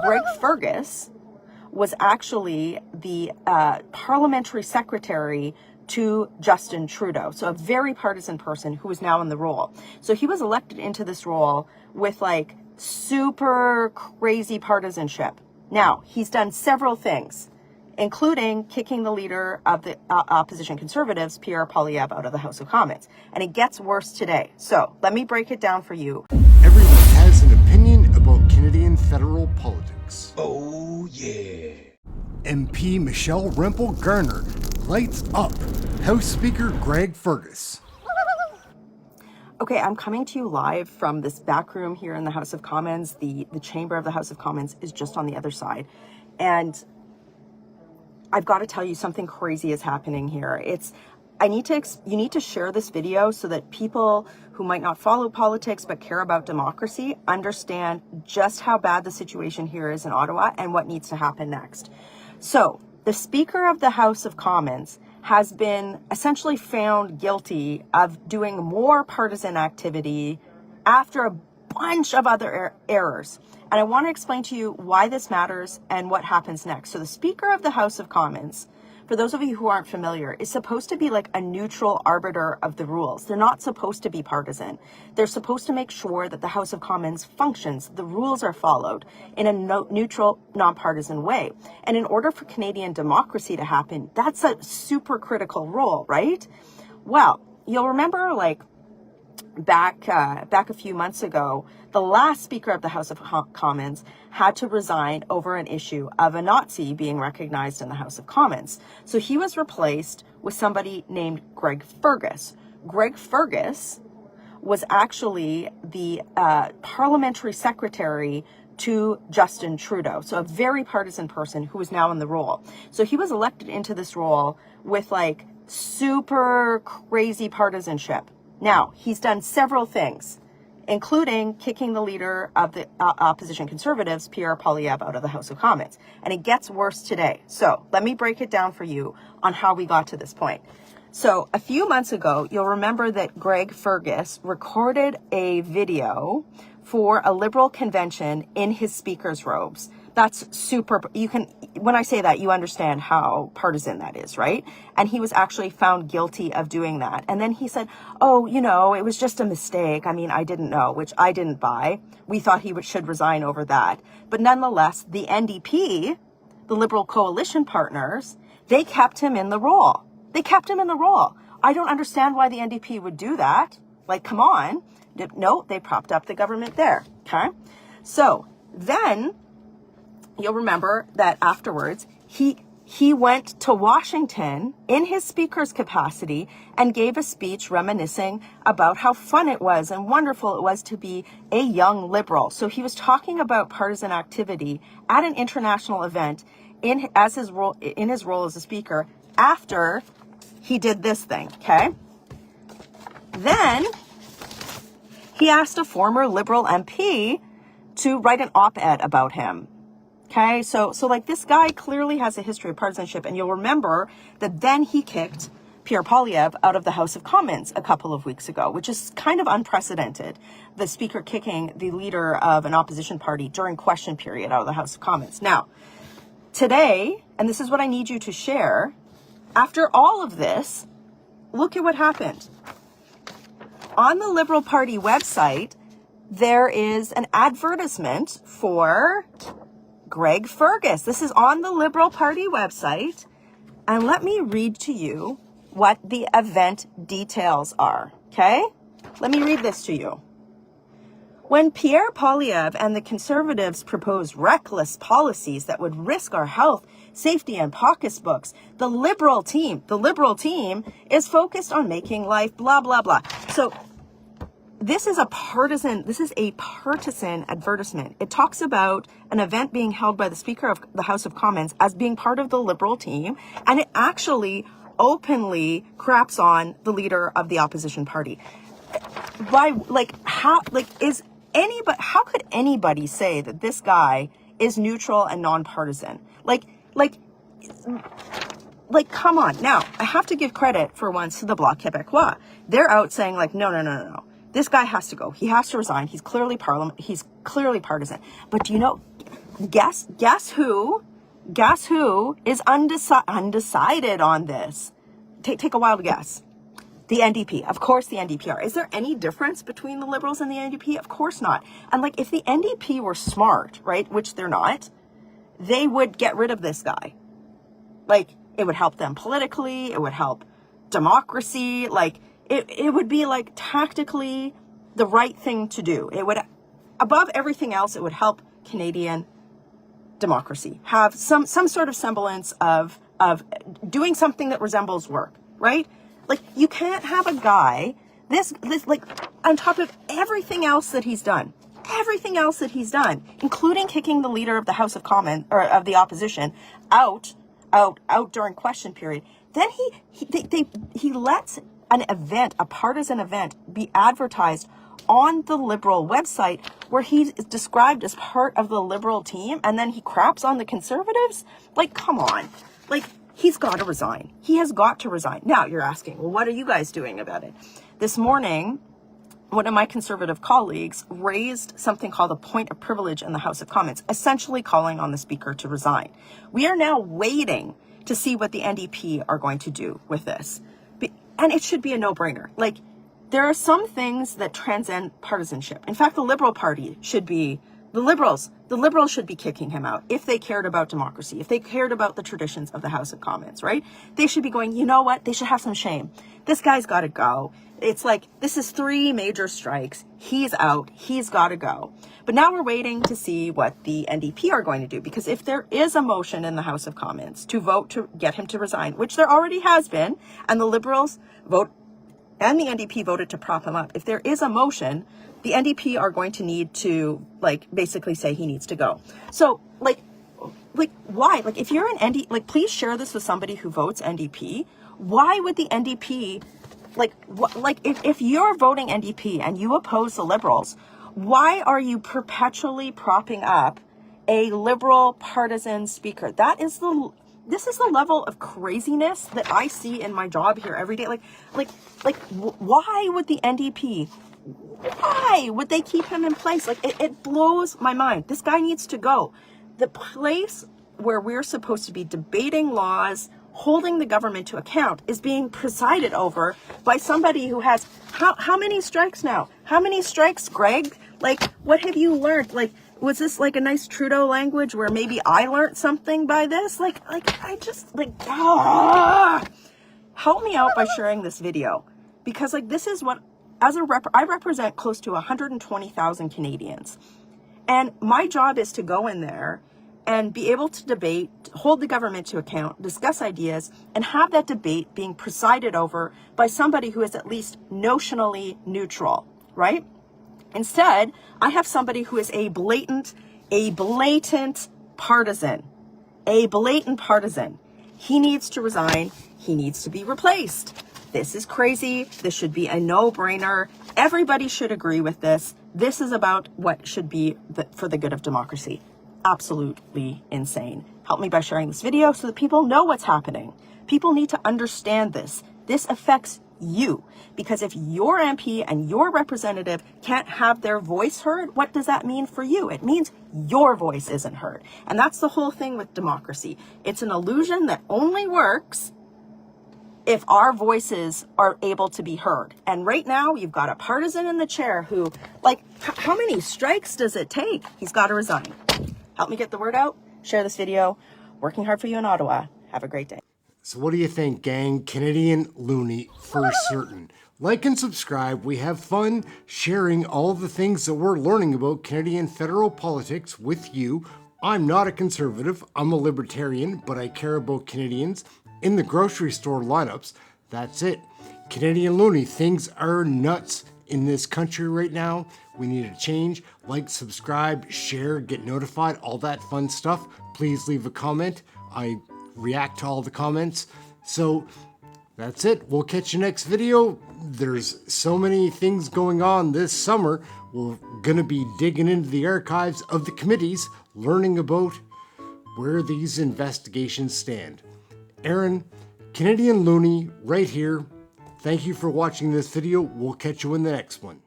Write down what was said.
Greg FERGUS was actually the parliamentary secretary to Justin Trudeau. So a very partisan person who is now in the role. So he was elected into this role with like super crazy partisanship. Now, he's done several things, including kicking the leader of the opposition Conservatives, Pierre Poilievre, out of the House of Commons. And it gets worse today. So let me break it down for you. Everyone has an opinion about Canadian federal politics. Oh, yeah. MP Michelle REMPLE GARNER lights up House Speaker Greg FERGUS. Okay, I'm coming to you live from this back room here in the House of Commons. The chamber of the House of Commons is just on the other side. And I've got to tell you, something crazy is happening here. You need to share this video so that people who might not follow politics but care about democracy understand just how bad the situation here is in Ottawa and what needs to happen next. So the Speaker of the House of Commons has been essentially found guilty of doing more partisan activity after a bunch of other errors. And I want to explain to you why this matters and what happens next. So the Speaker of the House of Commons, for those of you who aren't familiar, is supposed to be like a neutral arbiter of the rules. They're not supposed to be partisan. They're supposed to make sure that the House of Commons functions, the rules are followed in a neutral, nonpartisan way. And in order for Canadian democracy to happen, that's a super critical role, right? Well, you'll remember like back a few months ago, the last Speaker of the House of Commons had to resign over an issue of a Nazi being recognized in the House of Commons. So he was replaced with somebody named Greg FERGUS. Greg FERGUS was actually the parliamentary secretary to Justin Trudeau. So a very partisan person who is now in the role. So he was elected into this role with like super crazy partisanship. Now, he's done several things, including kicking the leader of the opposition Conservatives, Pierre Poilievre, out of the House of Commons. And it gets worse today. So let me break it down for you on how we got to this point. So a few months ago, you'll remember that Greg FERGUS recorded a video for a Liberal convention in his speaker's robes. That's super, when I say that, you understand how partisan that is, right? And he was actually found guilty of doing that. And then he said, oh, it was just a mistake. I mean, I didn't know, which I didn't buy. We thought he should resign over that. But nonetheless, the NDP, the Liberal coalition partners, they kept him in the role. They kept him in the role. I don't understand why the NDP would do that. Like, come on. No, they propped up the government there. Okay. So then you'll remember that afterwards, he went to Washington in his speaker's capacity and gave a speech reminiscing about how fun it was and wonderful it was to be a young Liberal. So he was talking about partisan activity at an international event in his role as a speaker after he did this thing, okay? Then he asked a former Liberal MP to write an op-ed about him. Okay, so like this guy clearly has a history of partisanship, and you'll remember that then he kicked Pierre Poilievre out of the House of Commons a couple of weeks ago, which is kind of unprecedented. The speaker kicking the leader of an opposition party during question period out of the House of Commons. Now, today, and this is what I need you to share, after all of this, look at what happened. On the Liberal Party website, there is an advertisement for Greg FERGUS. This is on the Liberal Party website. And let me read to you what the event details are, okay? Let me read this to you. When Pierre Poilievre and the Conservatives proposed reckless policies that would risk our health, safety, and pocketbooks, the Liberal team is focused on making life blah, blah, blah. So this is a partisan advertisement. It talks about an event being held by the Speaker of the House of Commons as being part of the Liberal team, and it actually openly craps on the leader of the opposition party. How could anybody say that this guy is neutral and nonpartisan? Come on. Now, I have to give credit for once to the Bloc Québécois. They're out saying no. This guy has to go. He has to resign. He's clearly partisan. But do you know, Guess who is undecided on this? Take a wild guess. The NDP. Of course the NDP are. Is there any difference between the Liberals and the NDP? Of course not. And like, if the NDP were smart, right, which they're not, they would get rid of this guy. Like, it would help them politically. It would help democracy. Like, it would be like tactically the right thing to do. It would, above everything else, it would help Canadian democracy. Have some sort of semblance of doing something that resembles work, right? Like, you can't have a guy, this like, on top of everything else that he's done, including kicking the leader of the House of Commons, or of the opposition, out during question period. Then he lets an event, a partisan event, be advertised on the Liberal website where he's described as part of the Liberal team, and then he craps on the Conservatives. Like, come on. Like, he's got to resign. He has got to resign. Now you're asking, well, what are you guys doing about it? This morning, one of my Conservative colleagues raised something called a point of privilege in the House of Commons, essentially calling on the Speaker to resign. We are now waiting to see what the NDP are going to do with this. And it should be a no-brainer. Like, there are some things that transcend partisanship. In fact, the Liberal Party should be, the Liberals should be kicking him out if they cared about democracy, if they cared about the traditions of the House of Commons, right? They should be going, you know what? They should have some shame. This guy's got to go. It's like, this is 3 major strikes. He's out. He's got to go. But now we're waiting to see what the NDP are going to do, because if there is a motion in the House of Commons to vote to get him to resign, which there already has been, and the Liberals vote and the NDP voted to prop him up. If there is a motion, the NDP are going to need to, like, basically say he needs to go. So, like why? Like, if you're an NDP, like, please share this with somebody who votes NDP. Why would the NDP, if you're voting NDP and you oppose the Liberals, why are you perpetually propping up a Liberal partisan speaker? This is the level of craziness that I see in my job here every day. Why would the NDP, why would they keep him in place? Like, it blows my mind. This guy needs to go. The place where we're supposed to be debating laws, holding the government to account, is being presided over by somebody who has, how many strikes now? How many strikes, Greg? Like, what have you learned? Like, was this like a nice Trudeau language where maybe I learned something by this? Help me out by sharing this video, because like, this is what, I represent close to 120,000 Canadians, and my job is to go in there and be able to debate, hold the government to account, discuss ideas, and have that debate being presided over by somebody who is at least notionally neutral, right? Instead, I have somebody who is a blatant partisan. A blatant partisan. He needs to resign. He needs to be replaced. This is crazy. This should be a no-brainer. Everybody should agree with this. This is about what should be for the good of democracy. Absolutely insane. Help me by sharing this video so that people know what's happening. People need to understand this. This affects you, because if your MP and your representative can't have their voice heard, what does that mean for you? It means your voice isn't heard. And that's the whole thing with democracy. It's an illusion that only works if our voices are able to be heard. And right now, you've got a partisan in the chair who, like, how many strikes does it take? He's got to resign. Help me get the word out. Share this video. Working hard for you in Ottawa. Have a great day. So what do you think, gang? Canadian Looney for certain. Like and subscribe. We have fun sharing all the things that we're learning about Canadian federal politics with you. I'm not a conservative. I'm a libertarian, but I care about Canadians in the grocery store lineups. That's it. Canadian Looney, things are nuts in this country right now. We need a change. Like, subscribe, share, get notified, all that fun stuff. Please leave a comment. I react to all the comments. So that's it. We'll catch you next video. There's so many things going on this summer. We're going to be digging into the archives of the committees, learning about where these investigations stand. Aaron, Canadian Looney, right here. Thank you for watching this video. We'll catch you in the next one.